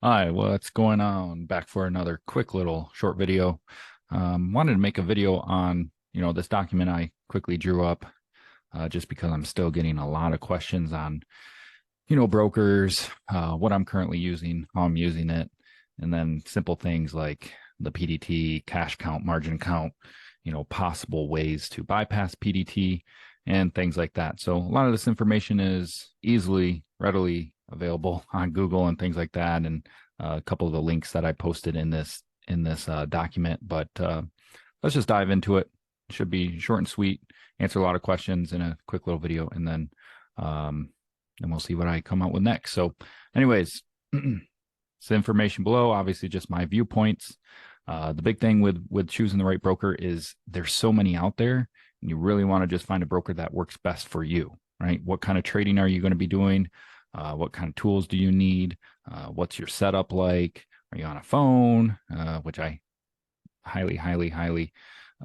Hi, what's going on? Back for another quick little short video. Wanted to make a video on, this document I quickly drew up, just because I'm still getting a lot of questions on, brokers, what I'm currently using, how I'm using it, and then simple things like the PDT, cash count, margin count, possible ways to bypass PDT and things like that. So a lot of this information is readily available on Google and things like that, and a couple of the links that I posted in this document. But let's just dive into it. It should be short and sweet, answer a lot of questions in a quick little video, and then we'll see what I come out with next. So, anyways, it's the information below. Obviously, just my viewpoints. The big thing with choosing the right broker is there's so many out there, and you really want to just find a broker that works best for you, right? What kind of trading are you going to be doing? What kind of tools do you need? What's your setup like? Are you on a phone? Which I highly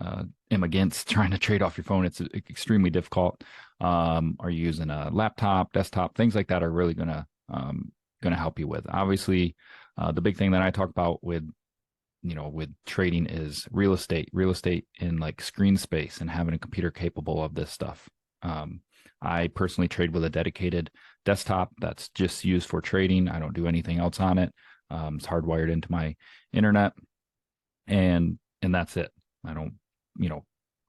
am against trying to trade off your phone. It's extremely difficult. Are you using a laptop, desktop? Things like that are really gonna help you with. Obviously, the big thing that I talk about with trading is real estate in like screen space and having a computer capable of this stuff. I personally trade with a dedicated desktop that's just used for trading. I don't do anything else on it. It's hardwired into my internet, and that's it. I don't,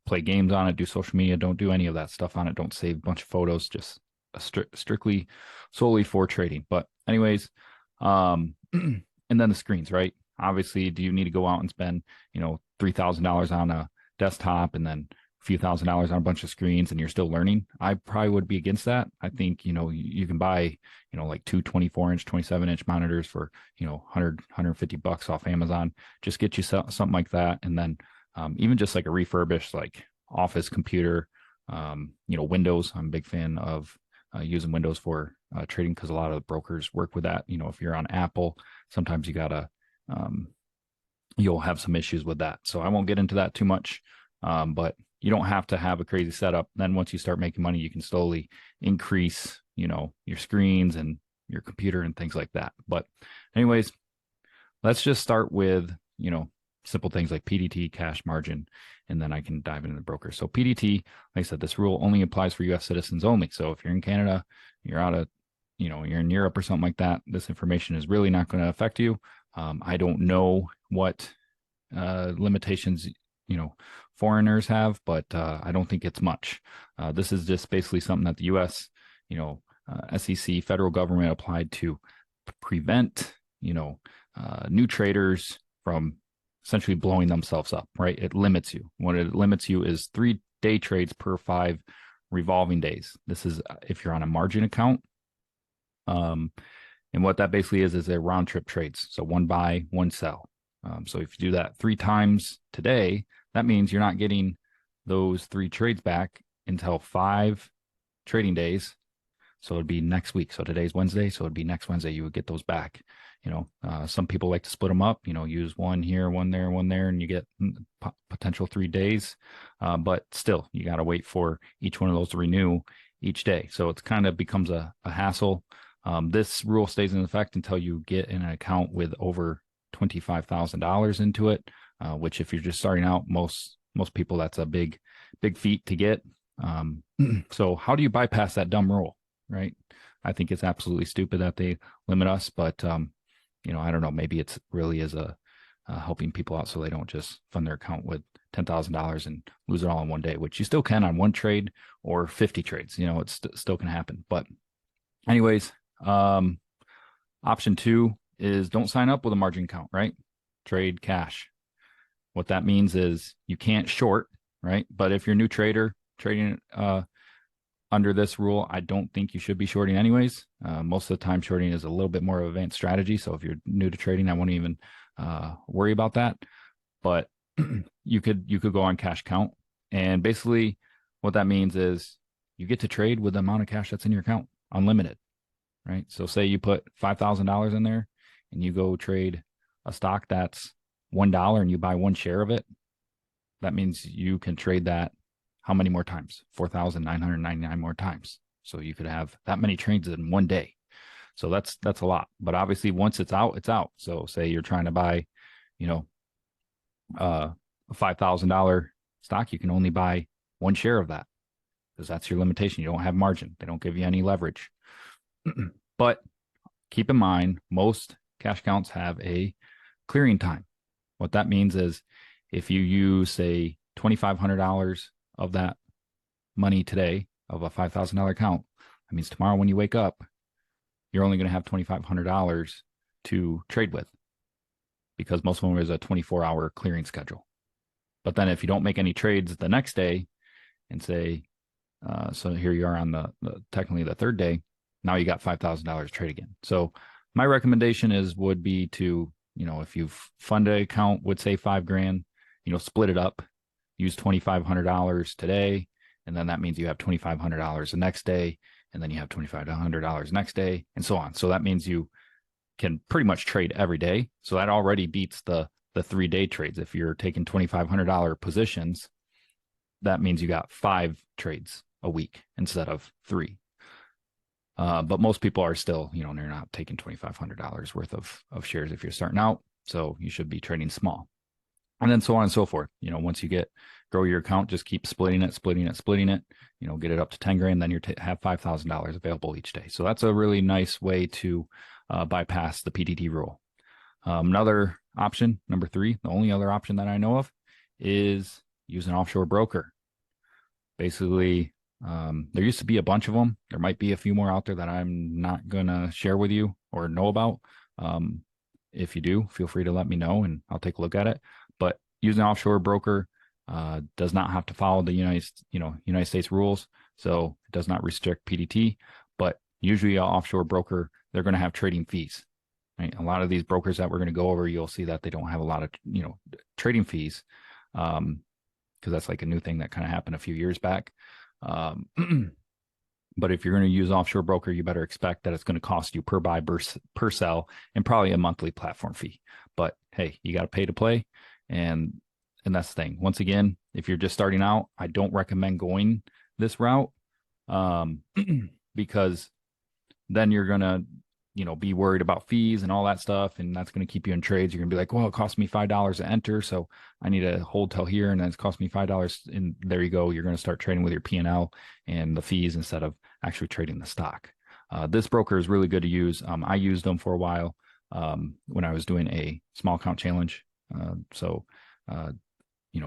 play games on it, do social media, don't do any of that stuff on it. Don't save a bunch of photos, just strictly solely for trading. But anyways, and then the screens, right? Obviously, do you need to go out and spend, $3,000 on a desktop and then a few $1,000s on a bunch of screens and you're still learning? I probably would be against that. I think, you can buy, like two 24-inch, 27-inch monitors for, 150 bucks off Amazon. Just get you something like that. And then even just like a refurbished, like office computer, Windows. I'm a big fan of using Windows for trading because a lot of the brokers work with that. If you're on Apple, sometimes you'll have some issues with that. So I won't get into that too much. But you don't have to have a crazy setup. Then once you start making money, you can slowly increase, your screens and your computer and things like that. But anyways, let's just start with, simple things like PDT, cash margin, and then I can dive into the broker. So PDT, like I said, this rule only applies for US citizens only. So if you're in Canada, you're out of, you're in Europe or something like that, this information is really not going to affect you. I don't know what limitations foreigners have, but I don't think it's much. This is just basically something that the U.S. SEC federal government applied to prevent new traders from essentially blowing themselves up. Right? It limits you. What it limits you is 3-day trades per 5 revolving days. This is if you're on a margin account. And what that basically is they're round trip trades. So one buy, one sell. So if you do that 3 times today, that means you're not getting those 3 trades back until 5 trading days. So it'd be next week. So today's Wednesday. So it'd be next Wednesday. You would get those back. Some people like to split them up, use one here, one there, and you get potential 3 days. But still, you got to wait for each one of those to renew each day. So it kind of becomes a hassle. This rule stays in effect until you get an account with over $25,000 into it, which if you're just starting out, most people, that's a big feat to get. So how do you bypass that dumb rule, right? I think it's absolutely stupid that they limit us, but I don't know, maybe it's really is a helping people out so they don't just fund their account with $10,000 and lose it all in one day, which you still can on one trade or 50 trades. It still can happen. But anyways, option 2 is don't sign up with a margin account, right? Trade cash. What that means is you can't short, right? But if you're a new trader trading under this rule, I don't think you should be shorting anyways. Most of the time, shorting is a little bit more of an advanced strategy. So if you're new to trading, I won't even worry about that. But you could go on cash count, and basically what that means is you get to trade with the amount of cash that's in your account, unlimited, right? So say you put $5,000 in there and you go trade a stock that's $1 and you buy 1 share of it. That means you can trade that how many more times? 4,999 more times. So you could have that many trades in one day. So that's a lot. But obviously, once it's out, it's out. So say you're trying to buy, you know, a $5,000 stock, you can only buy one share of that because that's your limitation. You don't have margin. They don't give you any leverage. But keep in mind, most cash accounts have a clearing time. What that means is if you use, say, $2,500 of that money today of a $5,000 account, that means tomorrow when you wake up, you're only going to have $2,500 to trade with because most of them is a 24-hour clearing schedule. But then if you don't make any trades the next day and say, so here you are on the technically the third day, now you got $5,000 trade again. So my recommendation would be to, if you fund an account with say $5,000, split it up, use $2,500 today. And then that means you have $2,500 the next day. And then you have $2,500 next day and so on. So that means you can pretty much trade every day. So that already beats the 3-day trades. If you're taking $2,500 positions, that means you got 5 trades a week instead of 3. But most people are still, they're not taking $2,500 worth of shares if you're starting out. So you should be trading small. And then so on and so forth. Once you grow your account, just keep splitting it, get it up to $10,000, then you have $5,000 available each day. So that's a really nice way to bypass the PDT rule. Another option, number 3, the only other option that I know of is use an offshore broker. Basically, there used to be a bunch of them. There might be a few more out there that I'm not going to share with you or know about. If you do, feel free to let me know and I'll take a look at it. But using an offshore broker does not have to follow the United States rules. So it does not restrict PDT, but usually an offshore broker, they're going to have trading fees. Right? A lot of these brokers that we're going to go over, you'll see that they don't have a lot of, trading fees because that's like a new thing that kind of happened a few years back. But if you're going to use offshore broker, you better expect that it's going to cost you per buy, per sell, and probably a monthly platform fee. But hey, you got to pay to play. And that's the thing. Once again, if you're just starting out, I don't recommend going this route because then you're going to, be worried about fees and all that stuff. And that's going to keep you in trades. You're going to be like, well, it cost me $5 to enter. So I need to hold till here. And then it's cost me $5. And there you go. You're going to start trading with your P&L and the fees instead of actually trading the stock. This broker is really good to use. I used them for a while when I was doing a small account challenge.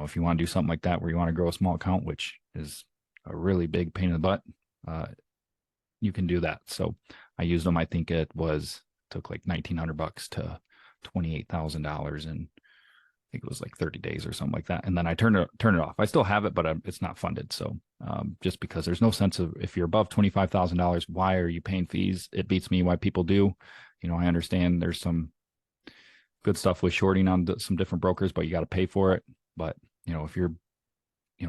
If you want to do something like that, where you want to grow a small account, which is a really big pain in the butt, you can do that. So I used them. I think it took like $1,900 to $28,000, and I think it was like 30 days or something like that. And then I turned it off. I still have it, but it's not funded. So just because there's no sense of, if you're above $25,000, why are you paying fees? It beats me why people do. I understand there's some good stuff with shorting on some different brokers, but you got to pay for it. But if you're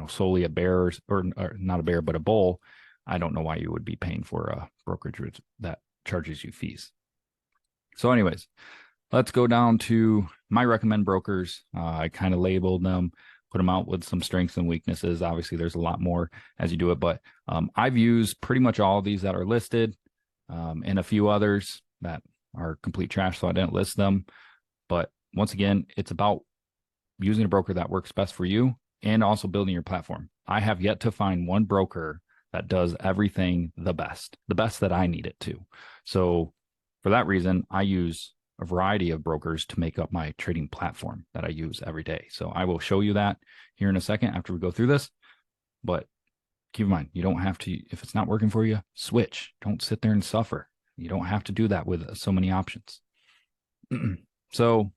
solely a bear or not a bear but a bull, I don't know why you would be paying for a brokerage that charges you fees. So anyways, let's go down to my recommend brokers. I kind of labeled them, put them out with some strengths and weaknesses. Obviously there's a lot more as you do it, but I've used pretty much all of these that are listed and a few others that are complete trash, so I didn't list them. But once again, it's about using a broker that works best for you and also building your platform. I have yet to find one broker that does everything the best that I need it to. So for that reason, I use a variety of brokers to make up my trading platform that I use every day. So I will show you that here in a second after we go through this. But keep in mind, you don't have to, if it's not working for you, switch. Don't sit there and suffer. You don't have to do that with so many options. So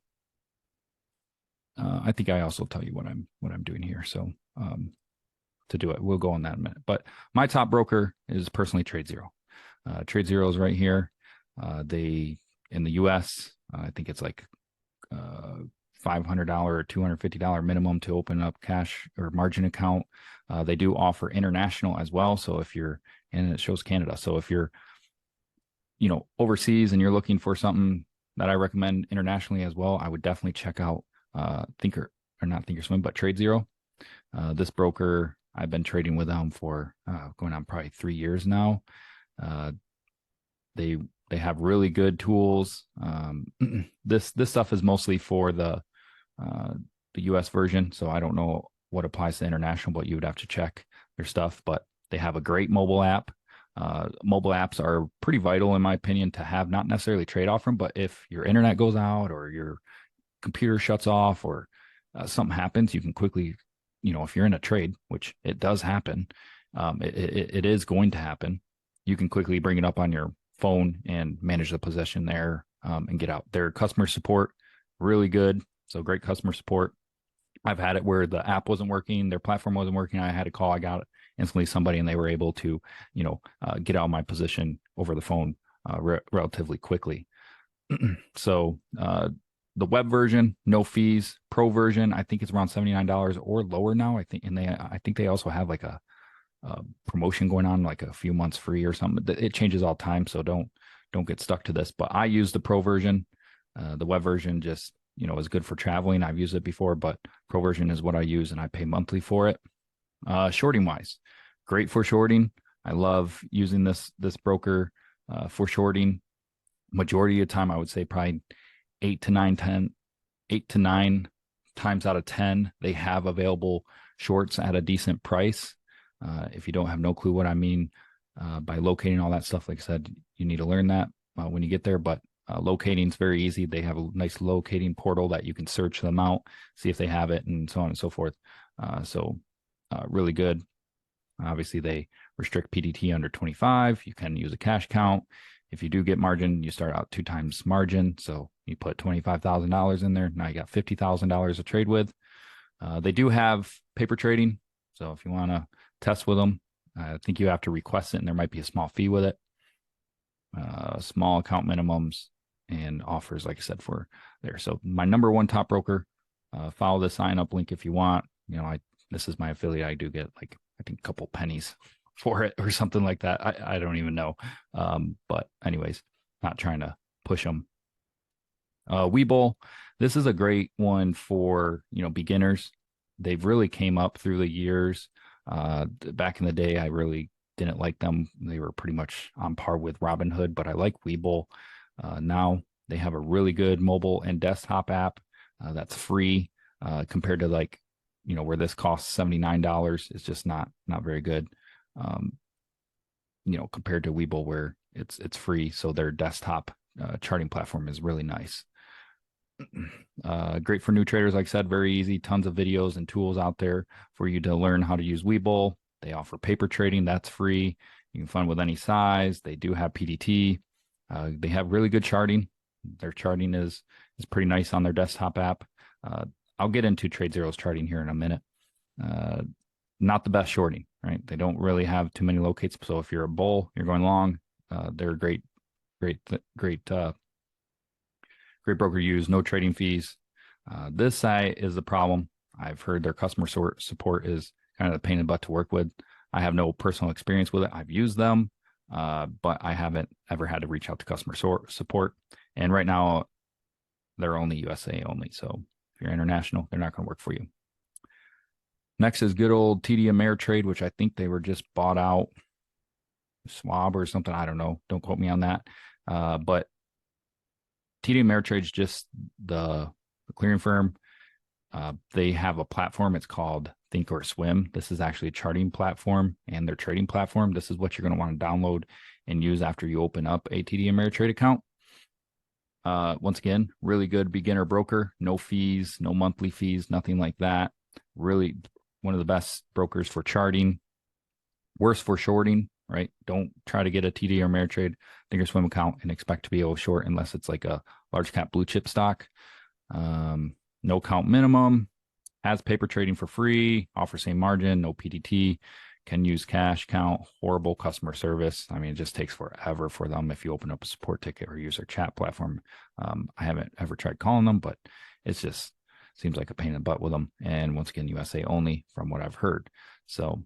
I think I also tell you what I'm doing here. So to do it, we'll go on that in a minute. But my top broker is personally TradeZero. TradeZero is right here. They in the U.S. I think it's like $500 or $250 minimum to open up cash or margin account. They do offer international as well. So if you're, and it shows Canada. So if you're, overseas and you're looking for something that I recommend internationally as well, I would definitely check out Thinkorswim, but TradeZero. This broker, I've been trading with them for going on probably 3 years now. They They have really good tools. This stuff is mostly for uh, the US version, so I don't know what applies to international, but you would have to check their stuff. But they have a great mobile app. Mobile apps are pretty vital, in my opinion, to have, not necessarily trade off from, but if your internet goes out or your computer shuts off or something happens, you can quickly, if you're in a trade, which it does happen, it is going to happen. You can quickly bring it up on your phone and manage the possession there, and get out. Their customer support, really good. So great customer support. I've had it where the app wasn't working, their platform wasn't working. I had a call, I got instantly somebody, and they were able to, get out of my position over the phone relatively quickly. So the web version, no fees. Pro version, I think it's around $79 or lower now. I think they also have like a promotion going on, like a few months free or something. It changes all the time, so don't get stuck to this. But I use the pro version. The web version just is good for traveling. I've used it before, but pro version is what I use, and I pay monthly for it. Shorting wise, great for shorting. I love using this broker for shorting. Majority of the time, I would say probably 8 to 9 times out of 10, they have available shorts at a decent price. If you don't have no clue what I mean by locating all that stuff, like I said, you need to learn that when you get there. But locating is very easy. They have a nice locating portal that you can search them out, see if they have it, and so on and so forth. So really good. Obviously, they restrict PDT under 25. You can use a cash count. If you do get margin, you start out 2 times margin. So you put $25,000 in there. Now you got $50,000 to trade with. They do have paper trading. So if you want to test with them, I think you have to request it, and there might be a small fee with it. Small account minimums and offers, like I said, for there. So my number one top broker. Follow the sign up link if you want. This is my affiliate. I do get like, I think, a couple pennies for it or something like that. I don't even know. But anyways, not trying to push them. Webull, this is a great one for, beginners. They've really came up through the years. Back in the day, I really didn't like them. They were pretty much on par with Robinhood, but I like Webull. Now they have a really good mobile and desktop app that's free compared to where this costs $79. It's just not very good. Compared to Webull, where it's free. So their desktop charting platform is really nice. Great for new traders, like I said, very easy. Tons of videos and tools out there for you to learn how to use Webull. They offer paper trading, that's free. You can fund with any size. They do have PDT. They have really good charting. Their charting is pretty nice on their desktop app. I'll get into TradeZero's charting here in a minute. Not the best shorting, right? They don't really have too many locates. So if you're a bull, you're going long, they're great broker to use. No trading fees. This site is the problem. I've heard their customer support is kind of a pain in the butt to work with. I have no personal experience with it. I've used them, but I haven't ever had to reach out to customer support. And right now, they're only USA only. So if you're international, they're not going to work for you. Next is good old TD Ameritrade, which I think they were just bought out, Schwab or something. I don't know. Don't quote me on that. But TD Ameritrade is just the clearing firm. They have a platform. It's called Think or Swim. This is actually a charting platform and their trading platform. This is what you're going to want to download and use after you open up a TD Ameritrade account. Once again, really good beginner broker. No fees, no monthly fees, nothing like that. Really one of the best brokers for charting. Worse for shorting, right? Don't try to get a TD or Ameritrade Think or Swim account and expect to be able to short unless it's like a large cap blue chip stock. No account minimum, has paper trading for free, offer same margin, no PDT, can use cash count, horrible customer service. I mean, it just takes forever for them if you open up a support ticket or use their chat platform. I haven't ever tried calling them, but it's just seems like a pain in the butt with them. And once again, USA only from what I've heard. So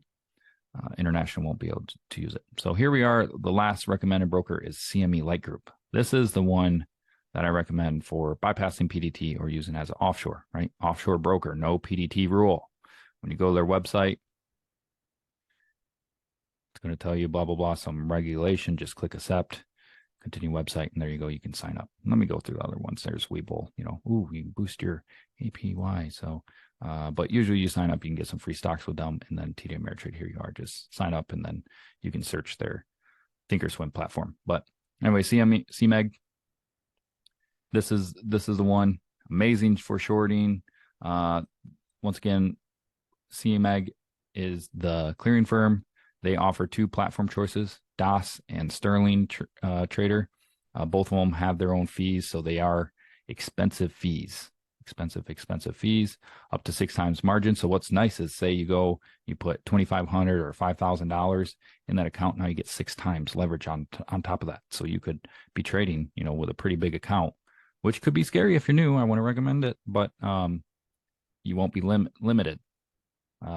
international won't be able to use it. So here we are. The last recommended broker is CME Light Group. This is the one that I recommend for bypassing PDT or using as an offshore, right? Offshore broker, no PDT rule. When you go to their website, it's going to tell you blah, blah, blah, some regulation. Just click accept. continue website, and there you go. You can sign up. Let me go through the other ones. There's Webull, you can boost your APY. So, but usually you sign up, you can get some free stocks with them, and then TD Ameritrade, here you are, just sign up, and then you can search their Thinkorswim platform. But anyway, CMEG, this is the one. Amazing for shorting. Once again, CMEG is the clearing firm. They offer two platform choices, DOS and Sterling Trader. Both of them have their own fees, so they are expensive fees. Expensive fees, up to 6 times margin. So what's nice is, say you put $2,500 or $5,000 in that account. Now you get 6 times leverage on top of that. So you could be trading, with a pretty big account, which could be scary if you're new. I want to recommend it, but you won't be limited.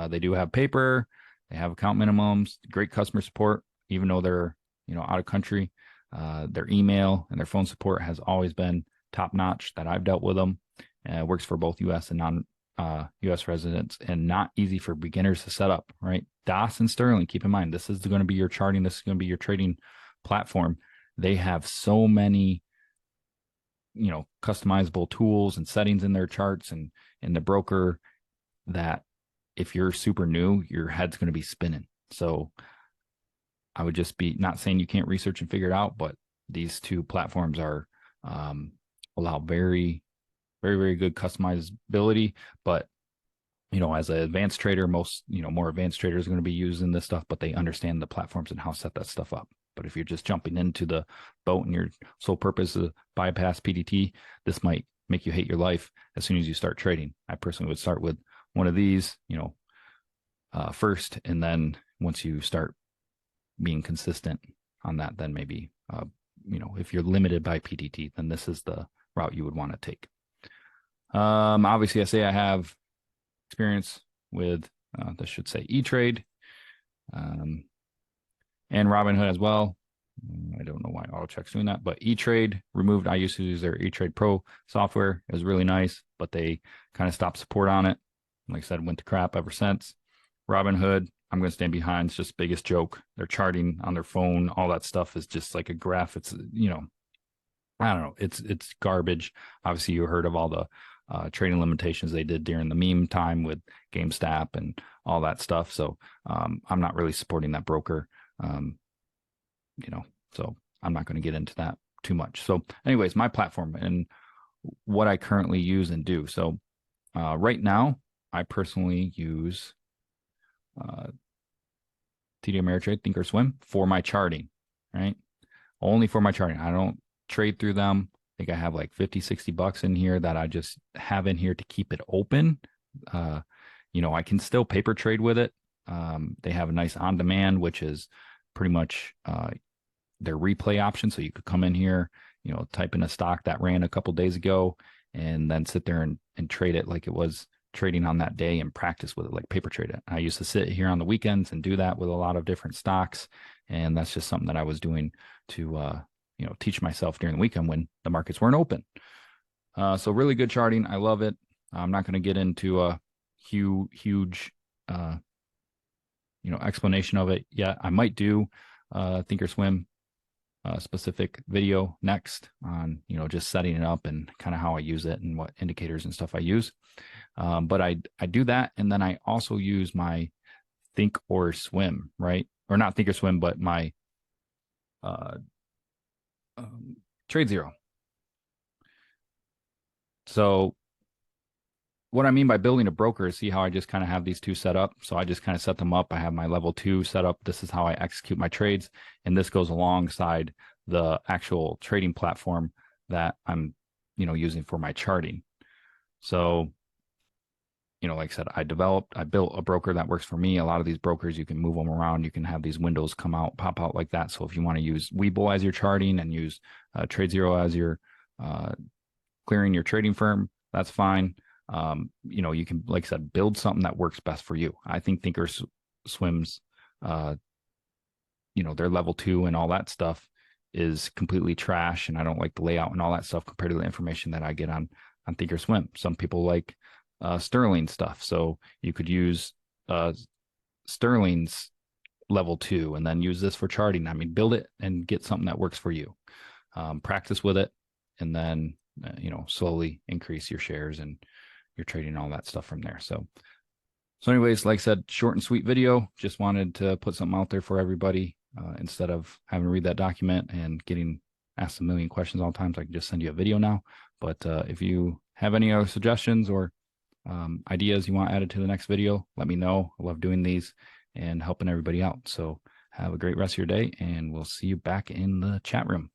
They do have paper. They have account minimums, great customer support, even though they're, out of country. Their email and their phone support has always been top notch that I've dealt with them. It works for both U.S. and non-U.S. residents, and not easy for beginners to set up, right? DOS and Sterling, keep in mind, this is going to be your charting. This is going to be your trading platform. They have so many, customizable tools and settings in their charts and in the broker that if you're super new, your head's going to be spinning. So I would just be, not saying you can't research and figure it out, but these two platforms are allow very, very, very good customizability. But as an advanced trader, most more advanced traders are going to be using this stuff, but they understand the platforms and how to set that stuff up. But if you're just jumping into the boat and your sole purpose is bypass PDT, this might make you hate your life as soon as you start trading. I personally would start with one of these, first, and then once you start being consistent on that, then maybe, if you're limited by PDT, then this is the route you would want to take. Obviously, I say I have experience with, this should say E-Trade, and Robinhood as well. I don't know why AutoCheck's doing that, but E-Trade removed. I used to use their E-Trade Pro software. It was really nice, but they kind of stopped support on it. Like I said, went to crap ever since. Robinhood, I'm going to stand behind. It's just biggest joke. They're charting on their phone. All that stuff is just like a graph. It's, I don't know. It's garbage. Obviously, you heard of all the trading limitations they did during the meme time with GameStop and all that stuff. So I'm not really supporting that broker. So I'm not going to get into that too much. So anyways, my platform and what I currently use and do. So right now, I personally use TD Ameritrade, Thinkorswim for my charting, right? Only for my charting. I don't trade through them. I think I have like 50, 60 bucks in here that I just have in here to keep it open. I can still paper trade with it. They have a nice on demand, which is pretty much their replay option. So you could come in here, type in a stock that ran a couple days ago and then sit there and trade it like it was trading on that day and practice with it, like paper trade it. I used to sit here on the weekends and do that with a lot of different stocks. And that's just something that I was doing to, teach myself during the weekend when the markets weren't open. So really good charting. I love it. I'm not going to get into a huge, explanation of it yet. I might do Thinkorswim specific video next on, just setting it up and kind of how I use it and what indicators and stuff I use. But I do that. And then I also use my Thinkorswim, right? Or not Thinkorswim, but my TradeZero. So what I mean by building a broker is, see how I just kind of have these two set up. So I just kind of set them up. I have my level 2 set up. This is how I execute my trades. And this goes alongside the actual trading platform that I'm, using for my charting. So, like I said, I built a broker that works for me. A lot of these brokers, you can move them around. You can have these windows pop out like that. So if you want to use Webull as your charting and use TradeZero as your clearing your trading firm, that's fine. You can, like I said, build something that works best for you. I think Thinkorswim's, their level 2 and all that stuff is completely trash. And I don't like the layout and all that stuff compared to the information that I get on Thinkorswim. Some people like Sterling stuff. So you could use Sterling's level 2 and then use this for charting. I mean, build it and get something that works for you. practice with it, and then slowly increase your shares and your trading, all that stuff from there. So anyways, like I said, short and sweet video. Just wanted to put something out there for everybody, instead of having to read that document and getting asked a million questions all the time. So I can just send you a video now. But if you have any other suggestions or ideas you want added to the next video, let me know. I love doing these and helping everybody out. So have a great rest of your day, and we'll see you back in the chat room.